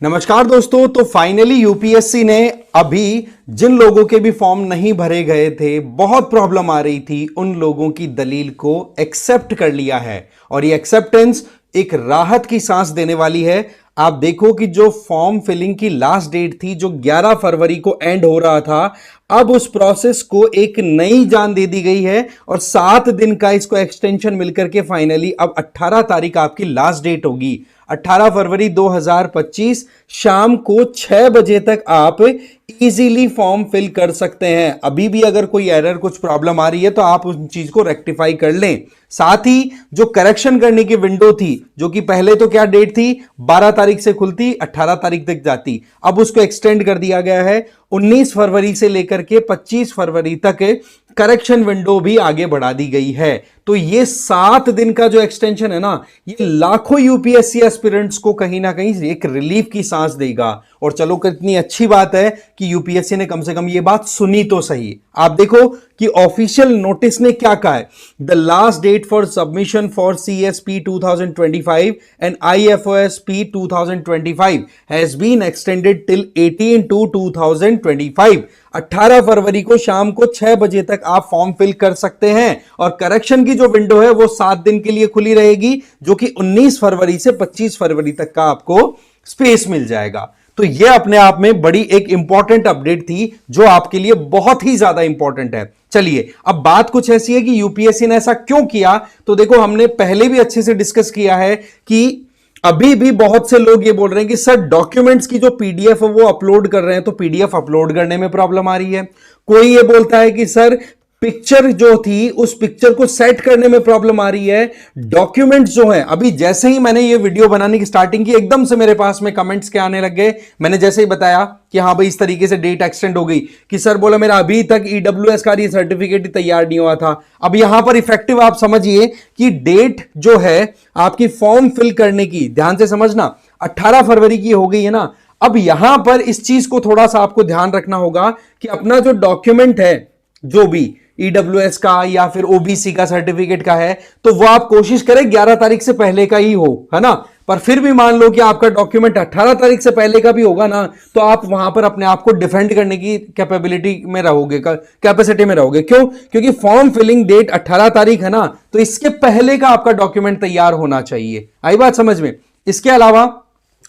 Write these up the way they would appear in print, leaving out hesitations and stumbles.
नमस्कार दोस्तों। तो फाइनली यूपीएससी ने अभी जिन लोगों के भी फॉर्म नहीं भरे गए थे, बहुत प्रॉब्लम आ रही थी, उन लोगों की दलील को एक्सेप्ट कर लिया है। और ये एक्सेप्टेंस एक राहत की सांस देने वाली है। आप देखो कि जो फॉर्म फिलिंग की लास्ट डेट थी, जो 11 फरवरी को एंड हो रहा था, अब उस प्रोसेस को एक नई जान दे दी गई है और 7 दिन का इसको एक्सटेंशन मिलकर के फाइनली अब 18 तारीख आपकी लास्ट डेट होगी। 18 फरवरी 2025 शाम को 6 बजे तक आप इजीली फॉर्म फिल कर सकते हैं। अभी भी अगर कोई एरर, कुछ प्रॉब्लम आ रही है तो आप उस चीज को रेक्टिफाई कर लें। साथ ही जो करेक्शन करने की विंडो थी, जो कि पहले तो क्या डेट थी, 12 तारीख से खुलती, 18 तारीख तक जाती, अब उसको एक्सटेंड कर दिया गया है। 19 फरवरी से लेकर के 25 फरवरी तक करेक्शन विंडो भी आगे बढ़ा दी गई है। तो ये 7 दिन का जो एक्सटेंशन है ना, ये लाखों यूपीएससी एस्पिरेंट्स को कहीं ना कहीं एक रिलीफ की सांस देगा। और चलो, कितनी अच्छी बात है कि यूपीएससी ने कम से कम ये बात सुनी तो सही। आप देखो कि ऑफिशियल नोटिस ने क्या कहा है। The last date for submission for CSP 2025 and IFOSP 2025 has been extended till 18/2/2025। 18 फरवरी को शाम को 6 बजे तक आप फॉर्म फिल कर सकते हैं और करेक्शन की जो विंडो है वो 7 दिन के लिए खुली रहेगी, जो कि 19 फरवरी से 25 फरवरी तक का आपको स्पेस मिल जाएगा। तो यह अपने आप में बड़ी एक इंपॉर्टेंट अपडेट थी, जो आपके लिए बहुत ही ज्यादा इंपॉर्टेंट है। चलिए, अब बात कुछ ऐसी है कि यूपीएससी ने ऐसा क्यों किया। तो देखो, हमने पहले भी अच्छे से डिस्कस किया है कि अभी भी बहुत से लोग ये बोल रहे हैं कि सर, डॉक्यूमेंट्स की जो पीडीएफ है वो अपलोड कर रहे हैं तो पीडीएफ अपलोड करने में प्रॉब्लम आ रही है। कोई ये बोलता है कि सर, पिक्चर जो थी उस पिक्चर को सेट करने में प्रॉब्लम आ रही है। डॉक्यूमेंट्स जो हैं, अभी जैसे ही मैंने ये वीडियो बनाने की स्टार्टिंग की, एकदम से मेरे पास में कमेंट्स के आने लग गए। मैंने जैसे ही बताया कि हाँ भाई, इस तरीके से डेट एक्सटेंड हो गई, कि सर बोला मेरा अभी तक ईडब्ल्यूएस का ये सर्टिफिकेट ही तैयार नहीं हुआ था। अब यहां पर इफेक्टिव आप समझिए कि डेट जो है आपकी फॉर्म फिल करने की, ध्यान से समझना, 18 फरवरी की हो गई है ना। अब यहां पर इस चीज को थोड़ा सा आपको ध्यान रखना होगा कि अपना जो डॉक्यूमेंट है, जो भी ईडब्ल्यूएस का या फिर ओबीसी का सर्टिफिकेट का है, तो वो आप कोशिश करें 11 तारीख से पहले का ही हो, है ना। पर फिर भी मान लो कि आपका डॉक्यूमेंट 18 तारीख से पहले का भी होगा ना, तो आप वहां पर अपने आप को डिफेंड करने की कैपेबिलिटी में रहोगे, कैपेसिटी में रहोगे। क्यों? क्योंकि फॉर्म फिलिंग डेट 18 तारीख है ना, तो इसके पहले का आपका डॉक्यूमेंट तैयार होना चाहिए। आई बात समझ में? इसके अलावा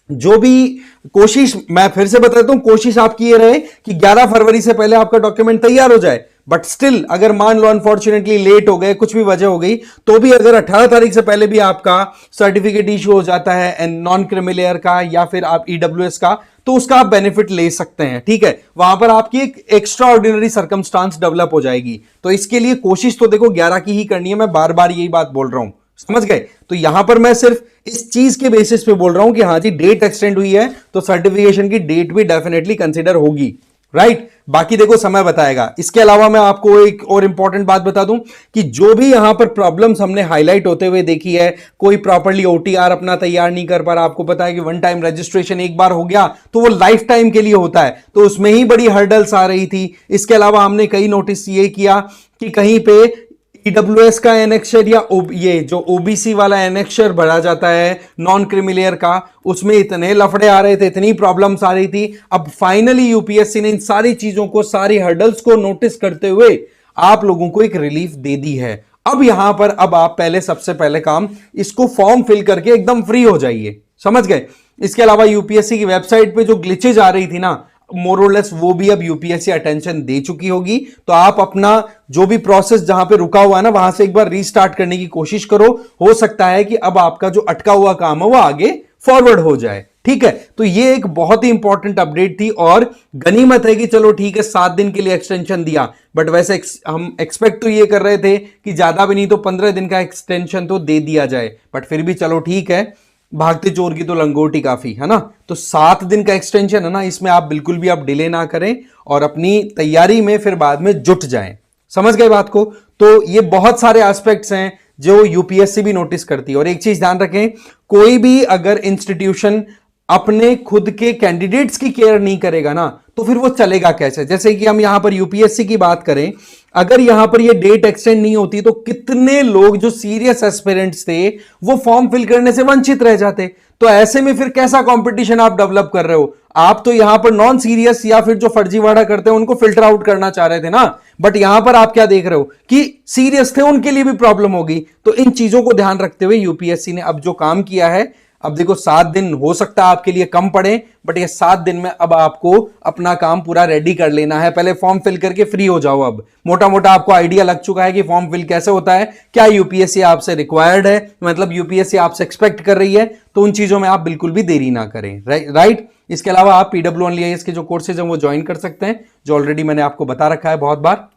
जो भी कोशिश, मैं फिर से बताता हूं, कोशिश आपकी ये रहे कि 11 फरवरी से पहले आपका डॉक्यूमेंट तैयार हो जाए। बट स्टिल, अगर मान लो अनफॉर्चुनेटली लेट हो गए, कुछ भी वजह हो गई, तो भी अगर 18 तारीख से पहले भी आपका सर्टिफिकेट इशू हो जाता है एंड नॉन क्रिमिलेयर का या फिर आप ईडब्ल्यूएस का, तो उसका आप बेनिफिट ले सकते हैं। ठीक है, वहां पर आपकी एक एक्स्ट्रा ऑर्डिनरी सर्कमस्टांस डेवलप हो जाएगी। तो इसके लिए कोशिश तो देखो 11 की ही करनी है। मैं बार बार यही बात बोल रहा हूं, समझ गए? तो यहां पर मैं सिर्फ इस चीज के बेसिस पे बोल रहा हूं कि हाँ जी, डेट एक्सटेंड हुई है तो सर्टिफिकेशन की डेट भी डेफिनेटली कंसीडर होगी, राइट। बाकी देखो, समय बताएगा। इसके अलावा मैं आपको एक और इंपॉर्टेंट बात बता दूं कि जो भी यहां पर प्रॉब्लम्स हमने हाईलाइट होते हुए देखी है, कोई प्रॉपर्ली ओटीआर अपना तैयार नहीं कर पा रहा, आपको पता है कि वन टाइम रजिस्ट्रेशन एक बार हो गया तो वो लाइफ टाइम के लिए होता है, तो उसमें ही बड़ी हर्डल्स आ रही थी। इसके अलावा हमने कई नोटिस ये किया कि कहीं पे ईडब्ल्यूएस का एनेक्शर या ये जो ओबीसी वाला एनेक्शर भरा जाता है नॉन क्रिमिलेयर का, उसमें इतने लफड़े आ रहे थे, इतनी प्रॉब्लम्स आ रही थी। अब फाइनली यूपीएससी ने इन सारी चीजों को, सारी हर्डल्स को नोटिस करते हुए आप लोगों को एक रिलीफ दे दी है। अब यहां पर अब आप पहले, सबसे पहले काम, इसको फॉर्म फिल करके एकदम फ्री हो जाइए, समझ गए? इसके अलावा यूपीएससी की वेबसाइट पे जो ग्लिचेज आ रही थी ना, मोरलेस वो भी अब यूपीएससी अटेंशन दे चुकी होगी। तो आप अपना जो भी प्रोसेस जहां पे रुका हुआ है ना, वहां से एक बार रीस्टार्ट करने की कोशिश करो। हो सकता है कि अब आपका जो अटका हुआ काम है वो आगे फॉरवर्ड हो जाए। ठीक है, तो ये एक बहुत ही इंपॉर्टेंट अपडेट थी और गनीमत है कि चलो ठीक है, 7 दिन के लिए एक्सटेंशन दिया। बट वैसे हम एक्सपेक्ट तो ये कर रहे थे कि ज्यादा भी नहीं तो 15 दिन का एक्सटेंशन तो दे दिया जाए। बट फिर भी चलो ठीक है, भागते चोर की तो लंगोटी काफी, है ना। तो 7 दिन का एक्सटेंशन है ना, इसमें आप बिल्कुल भी आप डिले ना करें और अपनी तैयारी में फिर बाद में जुट जाएं। समझ गए बात को? तो ये बहुत सारे एस्पेक्ट्स हैं जो यूपीएससी भी नोटिस करती है। और एक चीज ध्यान रखें, कोई भी अगर इंस्टीट्यूशन अपने खुद के कैंडिडेट्स की केयर नहीं करेगा ना, तो फिर वो चलेगा कैसे? जैसे कि हम यहां पर यूपीएससी की बात करें, अगर यहां पर ये डेट एक्सटेंड नहीं होती तो कितने लोग जो सीरियस एस्पिरेंट्स थे वो फॉर्म फिल करने से वंचित रह जाते। तो ऐसे में फिर कैसा कंपटीशन आप डेवलप कर रहे हो? आप तो यहां पर नॉन सीरियस या फिर जो फर्जीवाड़ा करते हैं उनको फिल्टर आउट करना चाह रहे थे ना, बट यहां पर आप क्या देख रहे हो कि सीरियस थे उनके लिए भी प्रॉब्लम होगी। तो इन चीजों को ध्यान रखते हुए यूपीएससी ने अब जो काम किया है, अब देखो 7 दिन हो सकता है आपके लिए कम पड़े, बट ये 7 दिन में अब आपको अपना काम पूरा रेडी कर लेना है। पहले फॉर्म फिल करके फ्री हो जाओ। अब मोटा मोटा आपको आइडिया लग चुका है कि फॉर्म फिल कैसे होता है, क्या यूपीएससी आपसे रिक्वायर्ड है, मतलब यूपीएससी आपसे एक्सपेक्ट कर रही है। तो उन चीजों में आप बिल्कुल भी देरी ना करें, राइट। इसके अलावा आप पीडब्ल्यू ओनली आईएएस के जो कोर्सेज हैं वो ज्वाइन कर सकते हैं, जो ऑलरेडी मैंने आपको बता रखा है बहुत बार,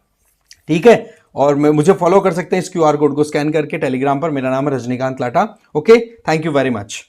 ठीक है। और मुझे फॉलो कर सकते हैं इस क्यूआर कोड को स्कैन करके टेलीग्राम पर। मेरा नाम है Rajnikant Lata. Okay, thank you very much.